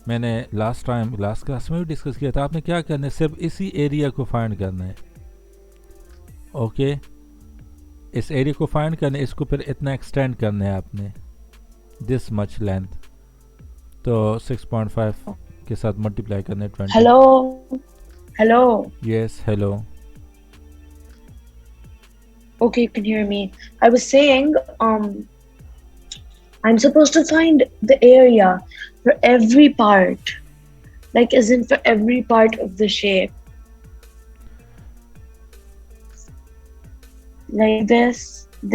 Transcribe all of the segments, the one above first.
मैंने last class में भी डिस्कस किया था। आपने क्या करना है, सिर्फ इसी एरिया को फाइंड करना है। ओके, इस एरिया को फाइंड करना है, इसको फिर इतना एक्सटेंड करना है आपने, दिस मच लेंथ। तो 6.5 के साथ मल्टीप्लाई करना है 20। Hello, hello. Yes, hello. Okay, you can hear me. I was saying, I'm supposed to find the area for every part, like as in for every part of the shape, like this, and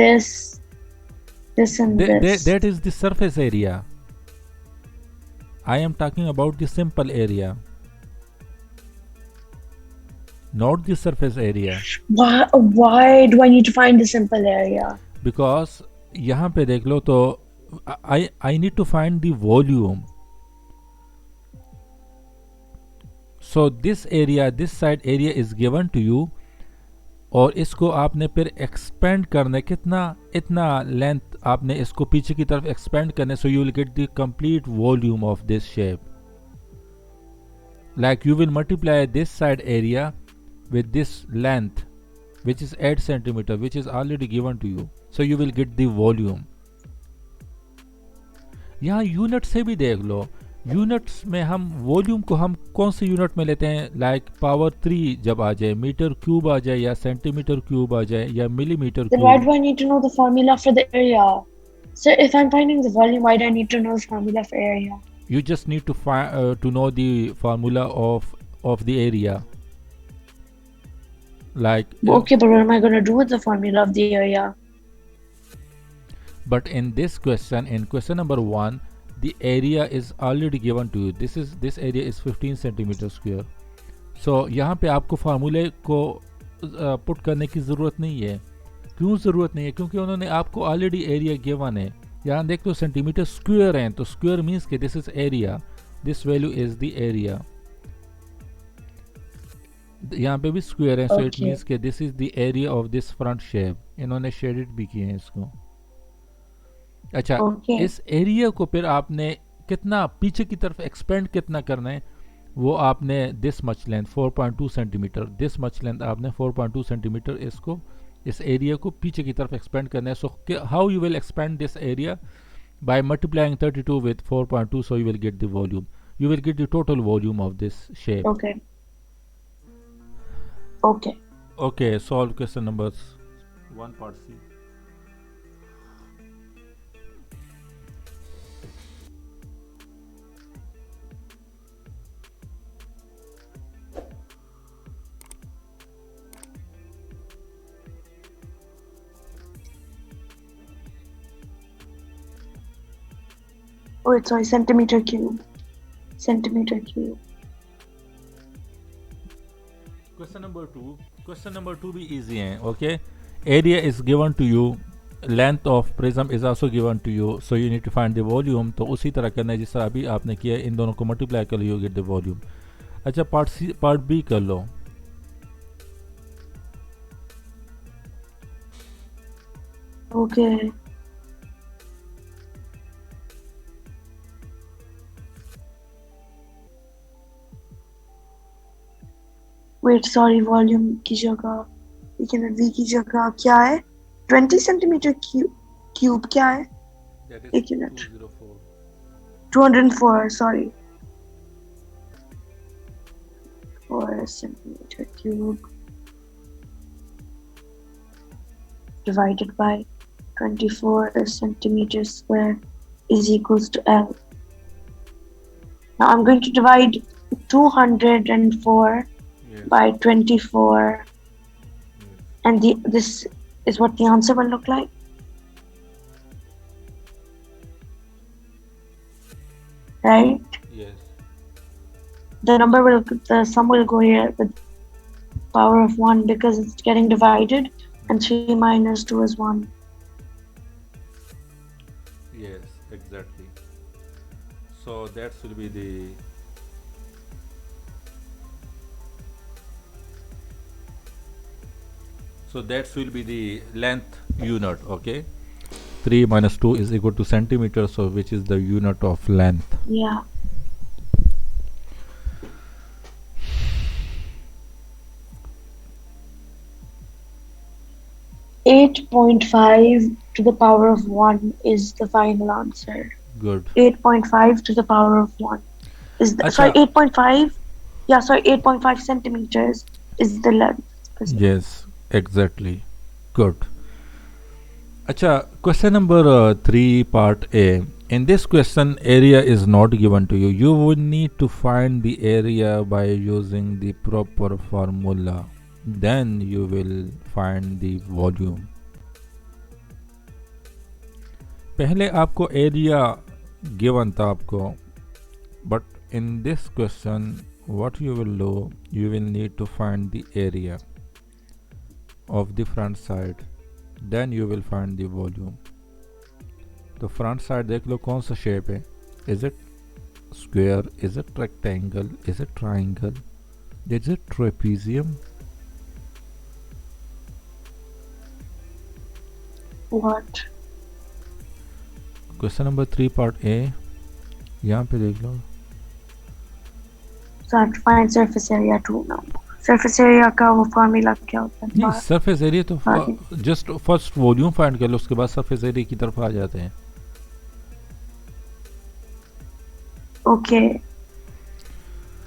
this. That is the surface area. I am talking about the simple area, not the surface area. Why do I need to find the simple area? Because यहाँ पे देख लो तो I need to find the volume. So this area, this side area is given to you, और इसको आपने फिर expand करना है कितना, इतना लेंथ आपने इसको पीछे की तरफ एक्सपेंड करना, सो you will get the complete volume of this shape. Like you will multiply this side area with this length, which is 8 centimeter, which is already given to you, so you will get the volume. यहाँ unit से भी देख लो, units में हम volume को हम कौन से यूनिट में लेते हैं, लाइक पावर 3 जब आ जाए, मीटर क्यूब आ जाए, या सेंटीमीटर क्यूब आ जाए, या millimetre Then why cube. do I need to know the formula for the area? So if I'm finding the volume, why do I need to know the formula for area? You just need to find to know the formula of the area, like Okay, but what am I going to do with the formula of the area? but in this question, in question number 1, the area is already given to you. This area is 15 centimeter square. So यहाँ पे आपको फार्मूले को put करने की ज़रूरत नहीं है। क्यों ज़रूरत नहीं है? क्योंकि उन्होंने आपको ऑलरेडी एरिया गिवन है। यहाँ देख लो सेंटीमीटर स्क्वायर हैं, तो स्क्वायर मीन्स के this is area, this value is the area. यहाँ पे भी स्क्वायर है, सो इट Okay. मीन्स के this is the area of this front shape. इन्होंने शेडेड भी किए हैं इसको। अच्छा, Okay. इस एरिया को फिर आपने कितना पीछे की तरफ एक्सपेंड कितना करना है, वो आपने this much length 4.2 centimetre, this much length आपने 4.2 सेंटीमीटर इसको, इस एरिया को पीछे की तरफ एक्सपेंड करना है। So how you will expand this area, by multiplying 32 with 4.2, so you will get the volume, you will get the total volume of this shape. Okay. Okay. Okay, solve question number 1 part C. Wait, sorry, centimeter cube. Centimeter cube. Question number 2 भी easy है। Okay, area is given to you, length of prism is also given to you, so you need to find the volume। तो उसी तरह करना है जिस तरह अभी आपने किया, इन दोनों को मल्टीप्लाई कर लो, यू गेट द वॉल्यूम। अच्छा, पार्ट सी, पार्ट बी कर लो। Okay. Wait, sorry, volume की जगह, लेकिन V की जगह क्या है? 20 सेंटीमीटर क्यूब क्या है? That is एक unit. 204। 204, sorry. 4 centimeter cube divided by 24 centimeters square is equals to L. Now I'm going to divide 204 Yes, by 24, yes, and this is what the answer will look like, right? yes. The sum will go here with power of 1 because it's getting divided, and 3 minus 2 is 1. Yes, exactly. So that will be the, so that will be the length unit. Okay, 3 minus 2 is equal to centimeter, so which is the unit of length. Yeah. 8.5 to the power of 1 is the final answer. Good. 8.5 to the power of 1 is the, अच्छा. sorry, 8.5. Yeah, sorry, 8.5 centimeters is the length. Yes, exactly. Good. Acha, question number 3 part A. In this question, area is not given to you. You would need to find the area by using the proper formula. Then you will find the volume. पहले आपको area given था आपको, but in this question, what you will do, you will need to find the area of the front side. Then you will find the volume. तो front side देख लो कौन सा shape है. Is it square, is it rectangle, is it triangle, is it trapezium? What? Question number 3 part A, यहाँ पे देख लो. So I have to find surface area too now. Surface area का वो formula क्या होता है? नहीं, सरफेस एरिया तो जस्ट फर्स्ट वॉल्यूम फाइंड कर लो, उसके बाद सरफेस एरिया की तरफ आ जाते हैं. Okay.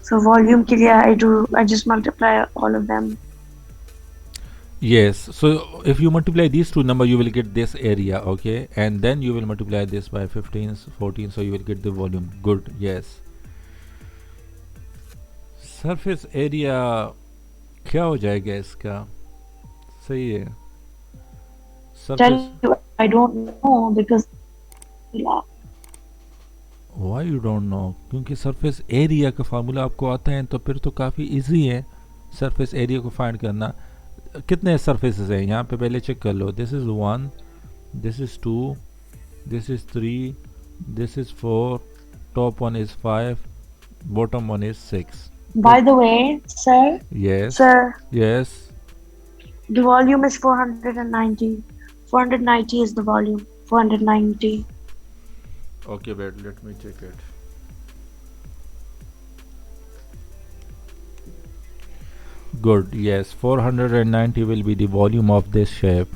So volume के लिए I just multiply all of them. Yes, so if you multiply these two number, you will get this area, okay, and then you will multiply this by 15, 14, so you will get the volume. Good, yes. Surface area क्या हो जाएगा इसका? सही है. Tell you, I don't know because Why you don't know? क्योंकि surface area का formula आपको आता है, तो फिर तो काफ़ी इजी है सरफेस एरिया को फाइंड करना. कितने सरफेसेस हैं यहाँ पे पहले चेक कर लो. This is 1, this is 2, this is 3, this is 4, top one is 5, bottom one is 6. By the way, sir. Yes. Sir. Yes. The volume is 490. 490 is the volume. 490. Okay, wait, let me check it. Good, yes, 490 will be the volume of this shape.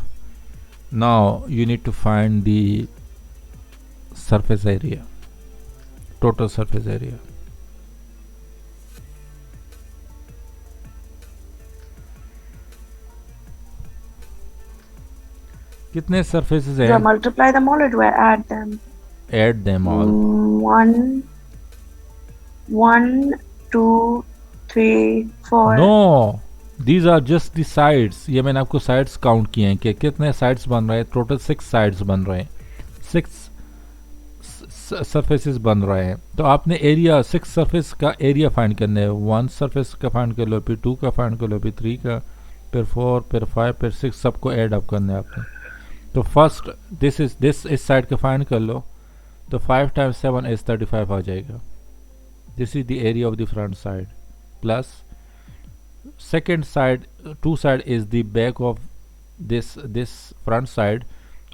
Now you need to find the surface area, total surface area. कितने surfaces हैं? Do I multiply them all or do I add them? Add them all. 1, 2, 3, 4. No, these are just the sides. ये मैंने आपको sides count किए हैं कि कितने sides बन रहे हैं. Total 6 sides बन रहे हैं. 6 surfaces बन रहे हैं. तो आपने area 6 surface का area find करना है. 1 surface का find कर लो, फिर 2 का find कर लो, फिर 3 का, फिर 4, फिर 5, फिर 6, सबको add up करना है आपने. तो फर्स्ट दिस इस साइड का फाइंड कर लो, तो 5 times 7 is 35 आ जाएगा. This is the area of the front side, plus second side, 2 side is the back of this front side,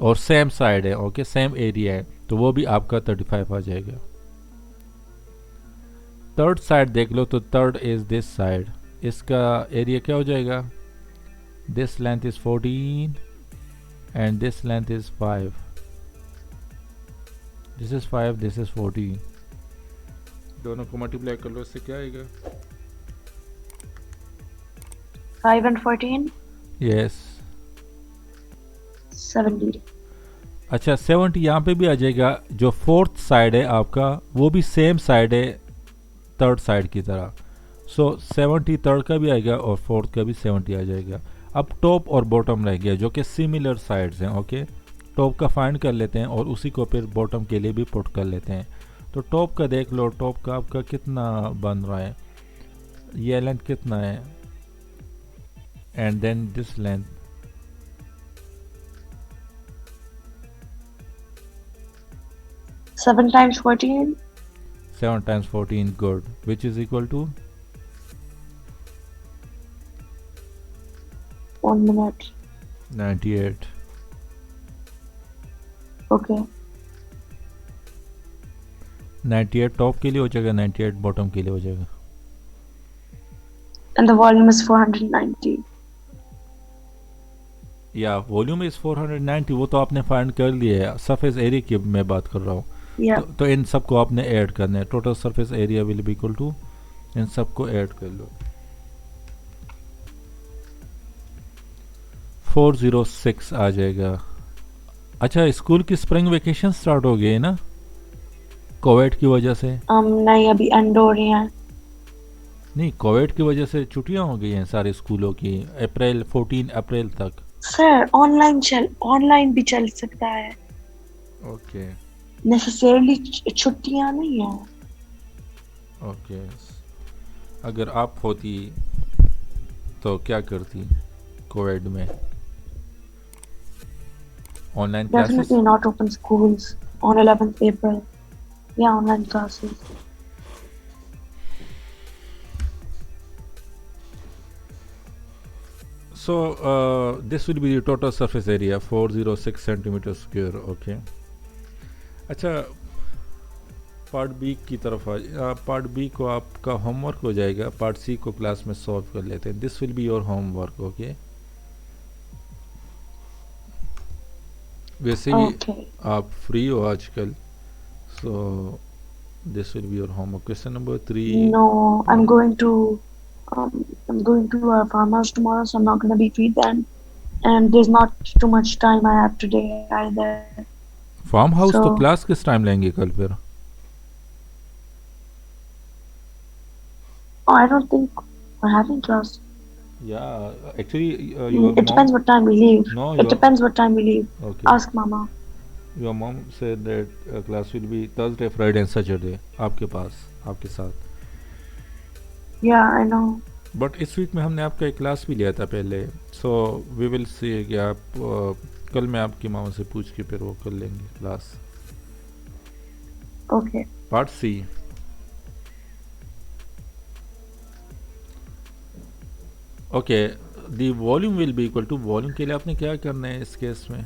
और सेम साइड है, ओके, सेम एरिया है, तो वो भी आपका 35 आ जाएगा. थर्ड साइड देख लो, तो थर्ड इज दिस साइड, इसका एरिया क्या हो जाएगा? This length is 14 and this length is 5. This is 5, this is 14. दोनों को मल्टीप्लाई कर लो, इससे क्या आएगा? 5 and 14? Yes. 70. अच्छा, 70 यहाँ पे भी आ जाएगा. जो फोर्थ साइड है आपका, वो भी सेम साइड है थर्ड साइड की तरह. सो 70 थर्ड का भी आएगा और फोर्थ का भी 70 आ जाएगा. अब टॉप और बॉटम रह गया, जो कि सिमिलर साइड्स हैं, ओके. टॉप का फाइंड कर लेते हैं और उसी को फिर बॉटम के लिए भी पुट कर लेते हैं. तो टॉप का देख लो, टॉप का आपका कितना बन रहा है, ये लेंथ कितना है, and then this length. Seven times 14? 7 times 14, good, which is equal to? 1 minute. 98. Okay. 98 top के लिए हो जाएगा, 98 बॉटम के लिए हो जाएगा. And the volume is 490. या वॉल्यूम इज 490, वो तो आपने फाइंड कर लिया है, सरफेस एरिया की मैं बात कर रहा हूँ। Yeah. तो इन सबको आपने ऐड करना है, total surface area will be equal to, इन सबको ऐड कर लो, 406 आ जाएगा। अच्छा, स्कूल की स्प्रिंग वेकेशन स्टार्ट हो गई है ना कोविड की वजह से? नहीं, अभी एंड हो रही हैं। नहीं, कोविड की वजह से छुट्टियां हो गई हैं सारे स्कूलों की, अप्रैल 14 अप्रैल तक। सर ऑनलाइन भी चल सकता है, ओके नेसेसरली छुट्टियां नहीं है। ओके, अगर आप होती तो क्या करती कोविड में? Online classes? Definitely not open schools on 11th April. Yeah, online classes. So this will be the total surface area 406 centimeter square. Okay. अच्छा, पार्ट बी की तरफ पार्ट बी को आपका होमवर्क हो जाएगा, पार्ट सी को क्लास में सॉल्व कर लेते हैं। This will be your homework. Okay, वैसे भी Okay. आप फ्री हो आजकल, so this will be your homework. Question number 3। No, I'm going to a farmhouse tomorrow, so I'm not going to be free then. And there's not too much time I have today either. Farm house तो So, class किस time लेंगे कल फिर? I don't think we're having class. या actually your It depends what time we leave. No It depends what time we leave. Okay, Ask Mama. Your mom said that class will be Thursday Friday and Saturday आपके पास, आपके साथ। Yeah, I know. But इस week में हमने आपका एक class भी लिया था पहले, सो वी विल सी कि आप कल मैं आपकी मामा से पूछ के फिर वो कर लेंगे class. Okay. Part C. Okay, the volume will be equal to, volume के लिए आपने क्या करना है इस केस में?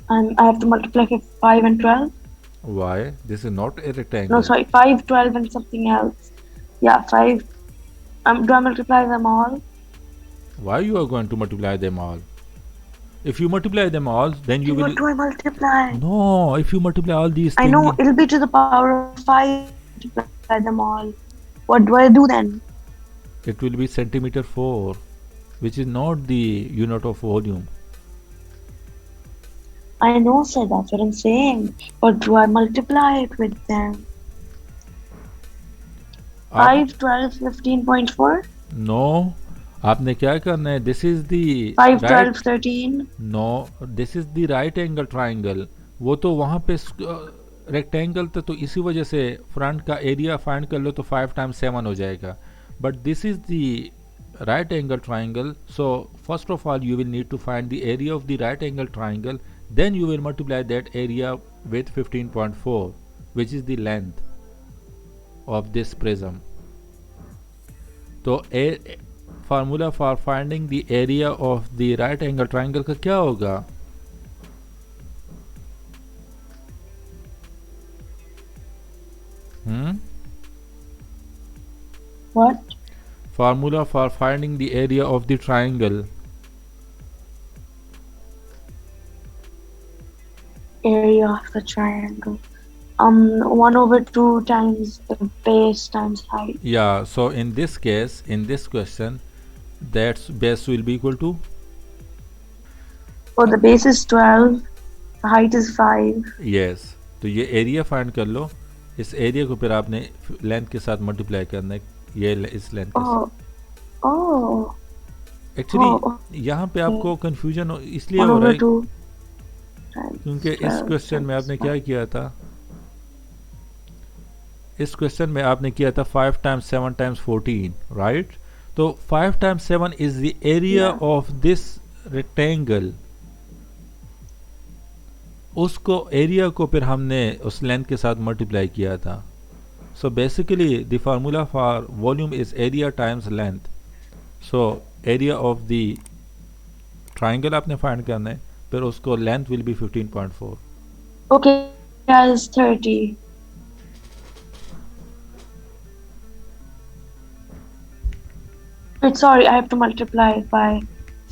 And I have to multiply 5 and 12. Why? This is not a No, rectangle. sorry, 5, 12, and something else. Yeah, 5. Do I multiply them all? Why you are going to multiply them all? If you multiply them all, then you will. What do I multiply? No, if you multiply all these I know things, it'll be to the power of 5. Multiply them all. What do I do then? it will be centimeter 4, which is not the unit of volume. I know, sir, that's what I'm saying. But do I multiply it with them? आप 5, 12, 15.4? No, आपने क्या करना है, this is the 5, 12, right, 13? No, this is the right angle triangle. वो तो वहाँ पे rectangle था, तो इसी वजह से फ्रंट का एरिया फाइंड कर लो तो 5 टाइम्स 7 हो जाएगा। But this is the right angle triangle, so first of all you will need to find the area of the right angle triangle, then you will multiply that area with 15.4, which is the length of this prism. तो formula for finding the area of the right angle triangle का क्या होगा? What? Formula for finding the area of the triangle. Area of the triangle. 1 over 2 times the base times height. Yeah, so in this case, in this question, that base will be equal to? Oh, the base is 12. The height is 5. Yes, तो ये area find कर लो, इस area को फिर आपने length के साथ multiply करना है, ये इस लेंथ के साथ। एक्चुअली यहाँ पे आपको कंफ्यूजन इसलिए हो रहा है क्योंकि इस क्वेश्चन में आपने क्या किया था, इस क्वेश्चन में आपने किया था 5 टाइम्स 7 टाइम्स 14, राइट? तो 5 times 7 is the area of this rectangle, उसको एरिया को फिर हमने उस लेंथ के साथ मल्टीप्लाई किया था। So basically the formula for volume is area times length. So area of the triangle आपने फाइंड करना है, फिर उसको length will be 15.4। Okay guys, 30। Wait, sorry, I have to multiply it by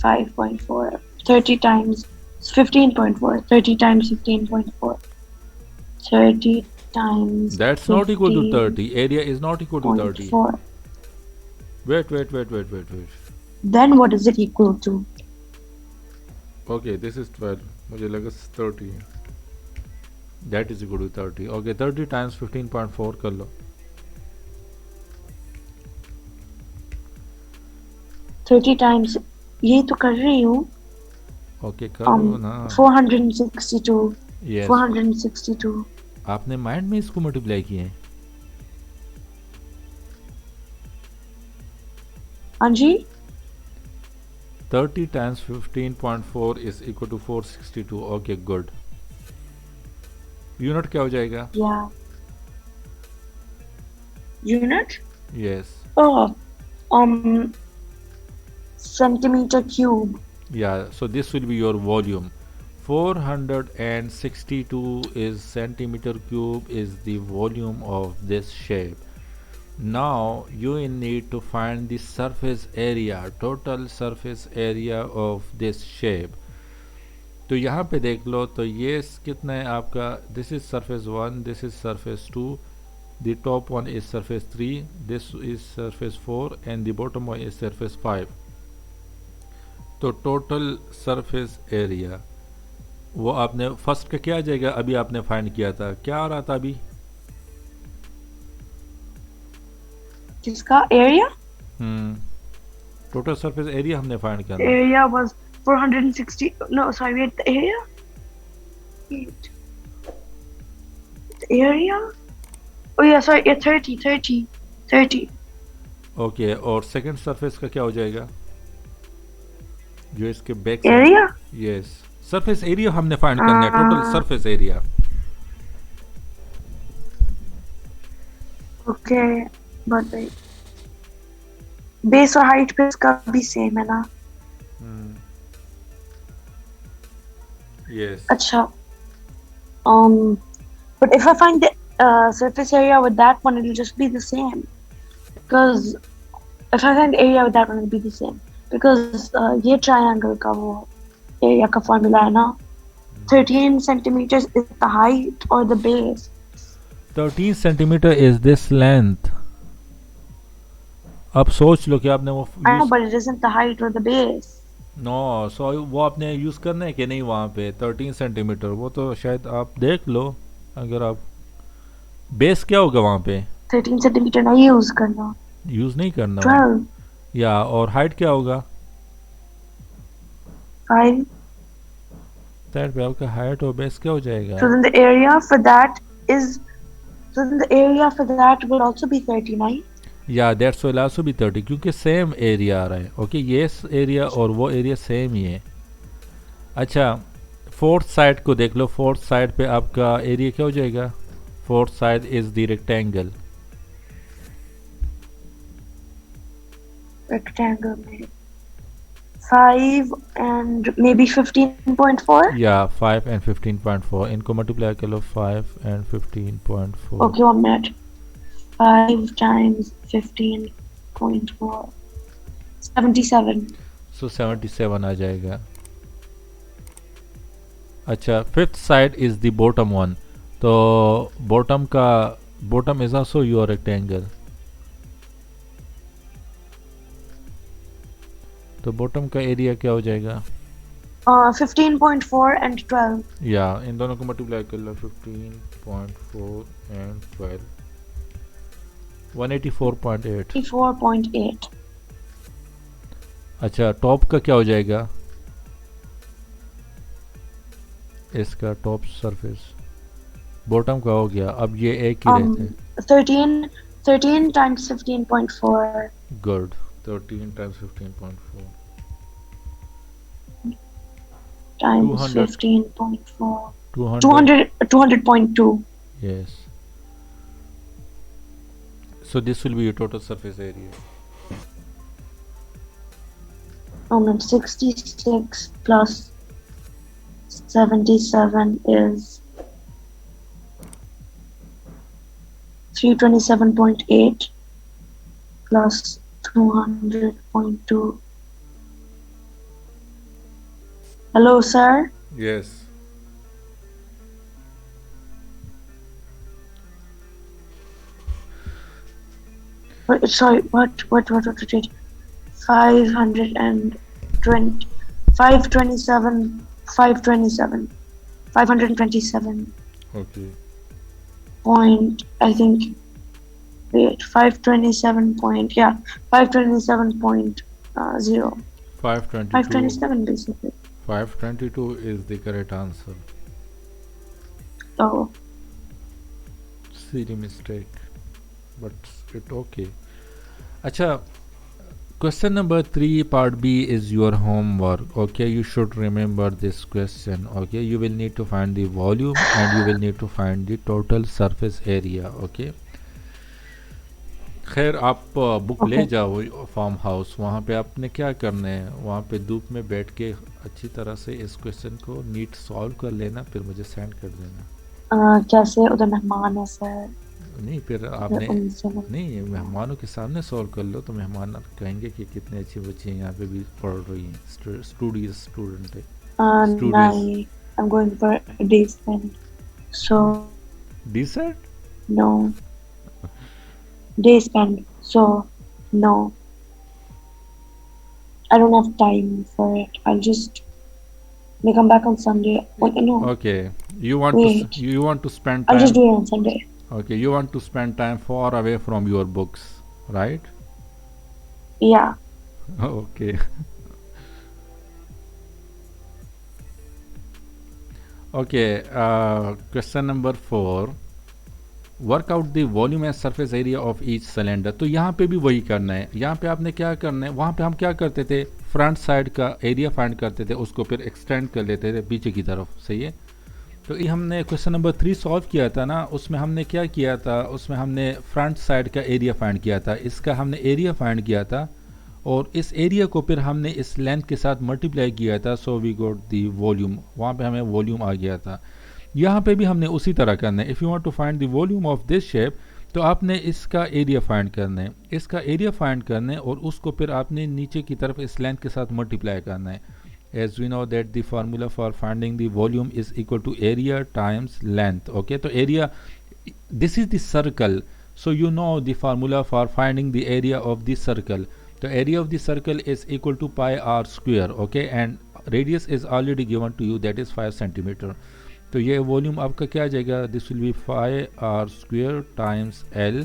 5.4. 30 times 15.4. 30 times 15.4. 30 times That's not equal to 30. Area is not equal to 30. 15.4. Wait. Then what is it equal to? Okay, this is 12. मुझे लगा 30. That is equal to 30. Okay, 30 times 15.4 कर लो. 30 times ये तो कर रही हूँ. Okay, करो ना. 462. Yes. 462. आपने माइंड में इसको मल्टीप्लाई किए हैं. हाँ जी. 30 times 15.4 is equal to 462. Okay, good. Unit क्या हो जाएगा? Yeah. Unit? Yes. Oh, centimeter cube. Yeah, so this will be your volume. 462 is centimeter cube is the volume of this shape. Now you need to find the surface area, total surface area of this shape. तो यहाँ पे देख लो तो ये कितना है आपका. This is surface 1, this is surface 2, the top one is surface 3, this is surface 4 and the bottom one is surface 5. तो टोटल सरफेस एरिया वो आपने फर्स्ट का क्या आ जाएगा. अभी आपने फाइंड किया था, क्या आ रहा था अभी? किसका एरिया? टोटल सरफेस एरिया हमने फाइंड किया. Area was 460. No, sorry, wait, the area? Wait. The area? Oh yeah, sorry, yeah, 30. Okay, और सेकंड सरफेस का क्या हो जाएगा जो इसके back area? Yes, surface area हमने फाइंड करना है. Total surface area. Okay, but base और हाइट पे इसका भी सेम है ना? यस. अच्छा. But if I find the surface area with that one, it'll just be the same. Because if I find the area with that one, it'll be the same. Because ये triangle का वो area का formula है ना? 13 centimeters is the height or the base. 13 centimetre is this length. अब सोच लो कि आपने वो I know, but it isn't the height or the base. No so वो आपने यूज करना है कि नहीं वहाँ पे 13 सेंटीमीटर. वो तो शायद आप देख लो. अगर आप बेस क्या होगा वहाँ पे 13 centimeter नहीं यूज करना. यूज नहीं करना 12. या और हाइट क्या होगा 5. दैट पे आपका हाइट और बेस क्या हो जाएगा. So then the area for that is. So then the area for that will also be 39. या दैट्स विल आल्सो बी 30 क्योंकि सेम एरिया आ रहा है. ओके, ये एरिया और वो एरिया सेम ही है. अच्छा, फोर्थ साइड को देख लो. फोर्थ साइड पे आपका एरिया क्या हो जाएगा. Fourth side is the rectangle. Rectangle में 5 and maybe 15.4. या 5 and 15.4 इनको मल्टीप्लाई कर लो. 5 and 15.4. Okay, 1 minute. 5 times 15.4. 77. सो 77 आ जाएगा. अच्छा, fifth side is the bottom one. तो bottom is also your rectangle. तो बॉटम का एरिया क्या हो जाएगा. 15.4 and 12. या इन दोनों को मल्टीप्लाई कर लो. 15.4 and 12 184.8. 84.8. अच्छा, टॉप का क्या हो जाएगा इसका टॉप सरफेस. बॉटम का हो गया. अब ये एक ही रहते हैं. 13 times 15.4. Good. 13 times 15.4 times 200. 15.4. 200. 200.2. Yes. So this will be your total surface area. 66 plus 77 is 327.8 plus 200.2. Hello, sir. Yes. Sorry, what? 520, 527, 527, 527 Okay. point, I think, wait, 527 point, yeah, 527.0. 522. 527 basically. 522 is the correct answer. Oh, Silly mistake, but it okay. Acha, question number 3 part B is your homework. Okay, you should remember this question. Okay, you will need to find the volume and you will need to find the total surface area. Okay, खैर आप book ले okay. जाओ farm house, वहाँ पे आपने क्या करना है, वहाँ पे धूप में बैठ के अच्छी तरह से इस क्वेश्चन को नीट सॉल्व कर लेना, फिर मुझे सेंड कर देना। कैसे उधर मेहमान है सर, नहीं फिर फिर आपने उनसे नहीं, मेहमानों के सामने सॉल्व कर लो तो मेहमान कहेंगे कि कितने अच्छे बच्चे यहाँ पे भी पढ़ रही हैं, स्टूडेंट है, स्टूडियस। नहीं, I'm going for a day spend, so dessert no, day spend, so no, I don't have time for it. May come back on Sunday. Wait, no, okay, wait, you want to spend I'll just time, do it on Sunday. okay, you want to spend time far away from your books, right? Yeah. Okay. Okay, question number 4, work out the volume and surface area of each cylinder. तो यहाँ पे भी वही करना है, यहाँ पे आपने क्या करना है, वहाँ पे हम क्या करते थे, फ्रंट साइड का एरिया फाइंड करते थे, उसको फिर एक्सटेंड कर लेते थे पीछे की तरफ, सही है। तो ये हमने क्वेश्चन नंबर 3 सॉल्व किया था ना, उसमें हमने क्या किया था, उसमें हमने फ्रंट साइड का एरिया फाइंड किया था, इसका हमने एरिया फाइंड किया था और इस एरिया को फिर हमने इस लेंथ के साथ मल्टीप्लाई किया था, so we got the volume, वहाँ पे हमें वॉल्यूम आ गया था। यहाँ पे भी हमने उसी तरह करना है, if you want to find the volume of this shape, तो आपने इसका एरिया फाइंड करना है, इसका एरिया फाइंड करना है और उसको फिर आपने नीचे की तरफ इस लेंथ के साथ मल्टीप्लाई करना है। As we know that the formula for finding the volume is equal to area times length. Okay, तो area, this is the circle, so you know the formula for finding the area of the circle. तो area of the circle is equal to pi r square. Okay, and radius is already given to you, that is 5 centimetre. तो ये volume आपका क्या आ जाएगा, this will be 5r square times l।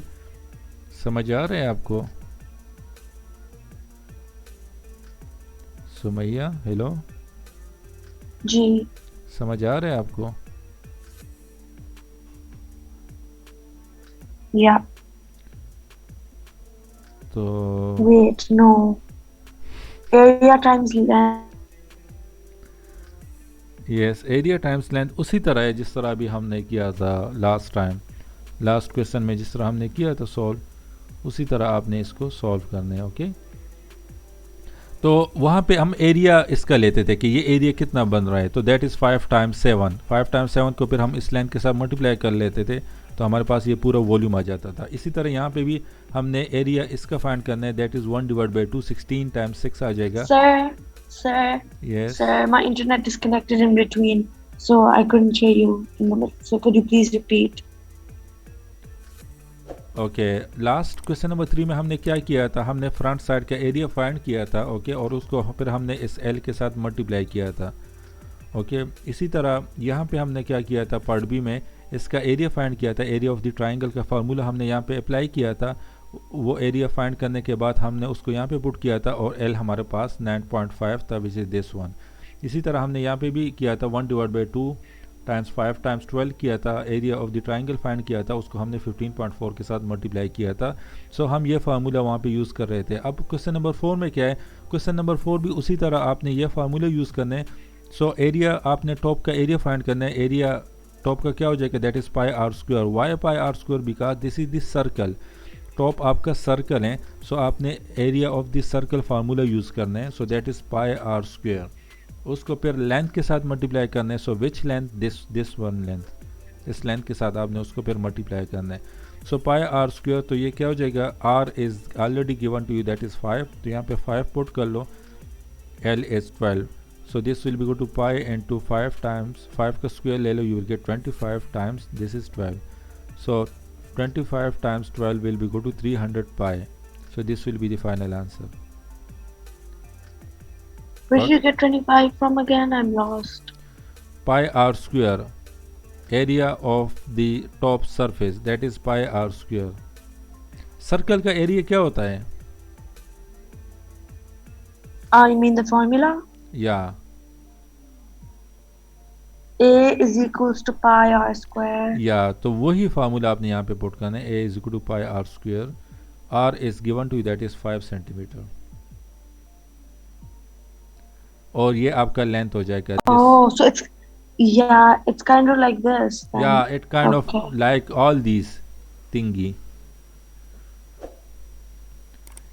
समझ आ रहा है आपको सुमैया? हेलो जी, समझ आ रहा है आपको? yeah. तो Wait, no. Area times length. Yes, area times length उसी तरह है जिस तरह अभी हमने किया था लास्ट टाइम, लास्ट क्वेश्चन में जिस तरह हमने किया था सॉल्व, उसी तरह आपने इसको सॉल्व करना है। ओके, तो वहाँ पे हम एरिया इसका लेते थे कि ये एरिया कितना बन रहा है, तो दैट इज़ 5 टाइम्स 7, 5 टाइम्स 7 को फिर हम इस लेंथ के साथ मल्टीप्लाई कर लेते थे, तो हमारे पास ये पूरा वॉल्यूम आ जाता था। इसी तरह यहाँ पे भी हमने एरिया इसका फाइंड करना है, दैट इज़ 1/2, 16 टाइम्स 6 आ जाएगा। Sir, Yes. sir, my internet disconnected in between, so I couldn't hear you in the middle. So could you please repeat? Okay, last question number 3 में हमने क्या किया था, हमने फ्रंट साइड का एरिया फाइंड किया था। ओके, और उसको फिर हमने इस एल के साथ मल्टीप्लाई किया था। ओके, इसी तरह यहाँ पे हमने क्या किया था, पार्ट बी में इसका एरिया फाइंड किया था, एरिया ऑफ द ट्राइंगल का फार्मूला हमने यहाँ पे अप्लाई किया था, वो एरिया फाइंड करने के बाद हमने उसको यहाँ पे पुट किया था और एल हमारे पास 9.5 था, विच इज़ दिस वन। इसी तरह हमने यहाँ पे भी किया था 1/2 टाइम्स 5 टाइम्स 12 किया था, area of the triangle find किया था, उसको हमने 15.4 के साथ मल्टीप्लाई किया था। सो हम ये फार्मूला वहाँ पे यूज़ कर रहे थे। अब क्वेश्चन नंबर 4 में क्या है, क्वेश्चन नंबर 4 भी उसी तरह आपने ये फार्मूला यूज़ करना है। सो एरिया, आपने टॉप का एरिया फाइंड करना है, एरिया टॉप का क्या हो जाएगा, that is pi r square. Why pi r square, because this is this circle, top आपका सर्कल है, सो आपने area of this circle formula use करना है, so that is pi r square. उसको फिर लेंथ के साथ मल्टीप्लाई करना है, so which length, this one length, इस लेंथ के साथ आपने उसको फिर मल्टीप्लाई करना है। सो पाई आर स्क्वायर, तो ये क्या हो जाएगा, R is already given to you that is 5, तो यहाँ पे 5 पुट कर लो, L is 12, so this will be equal to pi into 5 times 5 का square ले लो, you will get 25 times this is 12, so 25 times 12 will be equal to 300 pi, so this will be the final answer. Where did you get 25 from again? I'm lost. Pi r square, area of the top surface, that is pi r square. Circle का एरिया क्या होता है? You mean the formula? या A is equals to pi r square. या तो वही formula आपने यहाँ पे पुट करना है, a is equal to pi r square, r is given to you that is 5 centimetre, और ये आपका लेंथ हो जाएगा Oh, so it's kind of like this then. या it kind of Okay. Like all these थिंगी.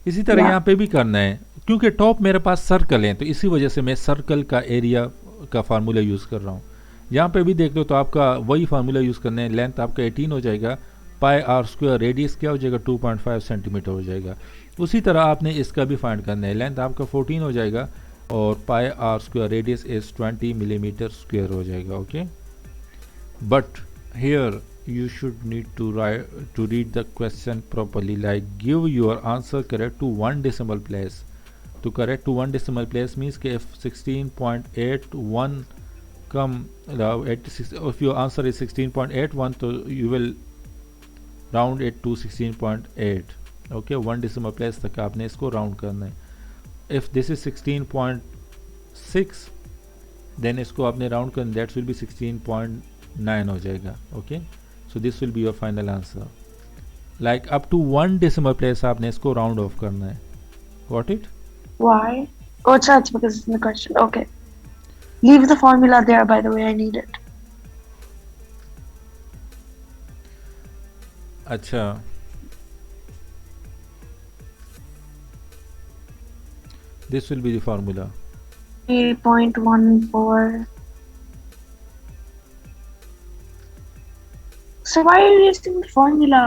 इसी तरह Yeah. यहाँ पे भी करना है, क्योंकि टॉप मेरे पास सर्कल है तो इसी वजह से मैं सर्कल का एरिया का फार्मूला यूज़ कर रहा हूँ. यहाँ पे भी देख लो तो आपका वही फार्मूला यूज़ करना है, लेंथ आपका 18 हो जाएगा, पाई आर स्क्वायर, रेडियस क्या हो जाएगा 2.5 सेंटीमीटर हो जाएगा. उसी तरह आपने इसका भी फाइंड करना है, लेंथ आपका 14 हो जाएगा और pi r square, radius is 20 millimetre square हो जाएगा. Okay, but here you should need to read the question properly, like give your answer correct to one decimal place. To correct to one decimal place means if 16.81 come if your answer is 16.81, so you will round it to 16.8. okay, one decimal place तक आपने इसको round करना है. if this is 16.6 then इसको आपने round करना, that will be 16.9 हो जाएगा. okay, so this will be your final answer, like up to one decimal place आपने इसको round off करना है. got it? Why? Oh, it's because it's in the question. Okay. Leave the formula there, by the way, I need it. अच्छा, this will be the formula. 3.14. So why are you using the formula?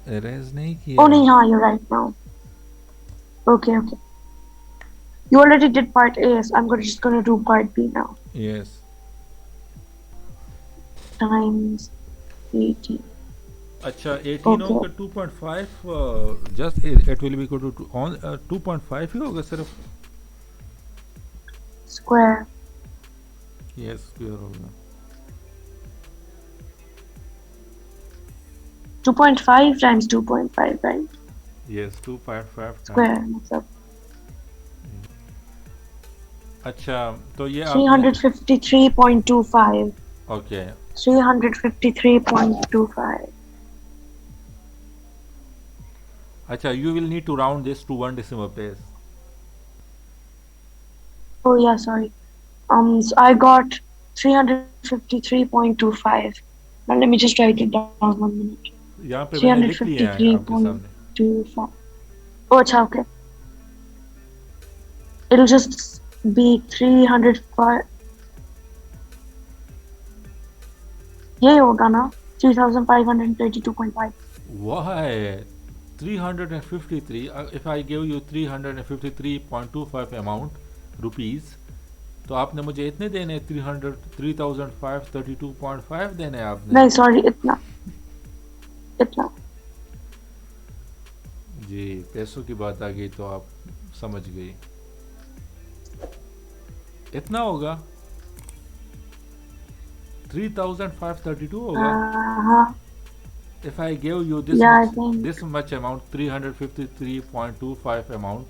erase नहीं किया. Oh, no, you're right now. Okay. You already did part A, so I'm just gonna do part B now. yes, Times 18. अच्छा 18 Okay. होगा 2.5, just it will be equal to 2.5 ही होगा सिर्फ. Square. yes, square होगा. 2.5 times 2.5, right? yes, 2.5 Square. What's up? अच्छा, तो ये 353.25. Okay, 353.25. अच्छा, you will need to round this to one decimal place. Oh yeah, sorry. So I got 353.25. Now let me just write it down 1 minute. यहाँ पे मैंने लिख लिया है आपके सामने. 353.25. Oh, अच्छा, okay. It'll just be 305. ये होगा ना 3,532.5. Why 353? If I give you 353.25 amount rupees, तो आपने मुझे इतने देने 3,532.5 देने आपने. नहीं, sorry, इतना जी, पैसों की बात आ गई तो आप समझ गई. इतना होगा 3,532 होगा. If I give you this much amount, 353.25 amount,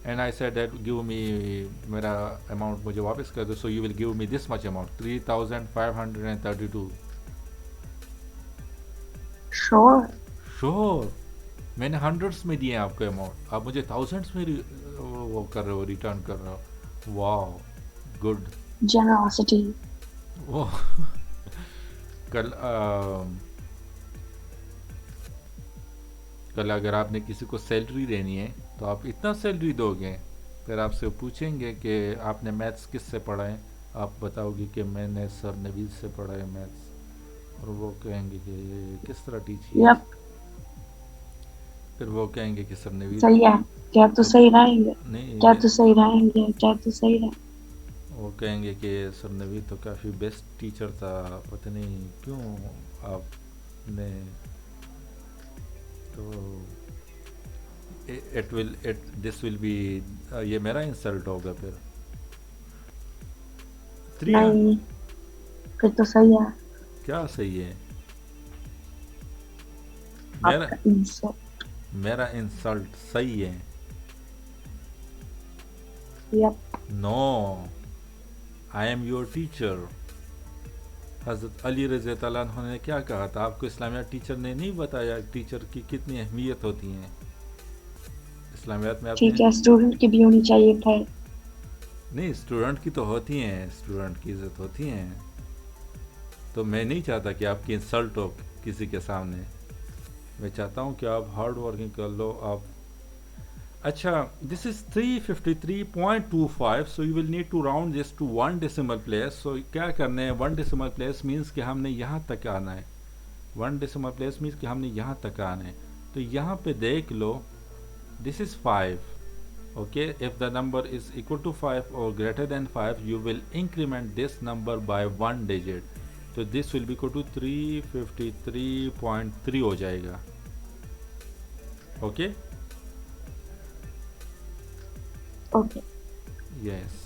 and I said that give me मेरा amount मुझे वापस कर दो, so you will give me this much amount, 3,532. Sure. मैंने hundreds में दिए आपको अमाउंट, आप मुझे thousands में वो कर रहे हो, रिटर्न कर रहे हो. Wow, good. Generosity. वो कल अगर आपने किसी को सैलरी देनी है तो आप इतना सैलरी दोगे, फिर आपसे पूछेंगे कि आपने मैथ्स किससे पढ़ा है, आप बताओगे कि मैंने सर नवीद से पढ़ा है मैथ्स. और वो कहेंगे कि ये किस तरह टीच किया, यप, फिर वो कहेंगे कि सर नवीद सही है। क्या तो तो सही रहेंगे, क्या नहीं, तो सही रहेंगे, क्या तो सही रहेंगे। वो कहेंगे कि सर नवीद तो काफ़ी बेस्ट टीचर था, पता नहीं क्यों आपने, तो it will it this will be, ये मेरा इंसल्ट होगा फिर। थ्री, नहीं, फिर तो सही है क्या सही है? मेरा आपका आंसर। मेरा इंसल्ट सही है? Yup. No, I am your teacher. हज़रत अली रज़ी तआला अन्हु ने क्या कहा था आपको? इस्लामियात टीचर ने नहीं बताया टीचर की कितनी अहमियत होती है? इस्लामियात में आपने, ठीक है, स्टूडेंट की भी होनी चाहिए फिर। नहीं स्टूडेंट की तो होती हैं, स्टूडेंट की इज्जत होती हैं, तो मैं नहीं चाहता कि आपकी इंसल्ट हो किसी के सामने। मैं चाहता हूँ कि आप हार्ड वर्किंग कर लो आप। अच्छा, this is 353.25, so you will need to round this to one decimal place. सो क्या करना है, वन डेसिमल प्लेस मीन्स कि हमने यहाँ तक आना है, वन डेसिमल प्लेस मीन्स कि हमने यहाँ तक आना है। तो यहाँ पे देख लो, this is 5, okay, if the number is equal to 5 or greater than 5 you will increment this number by one digit, तो this will be equal to 353.3 हो जाएगा। Okay, okay. यस।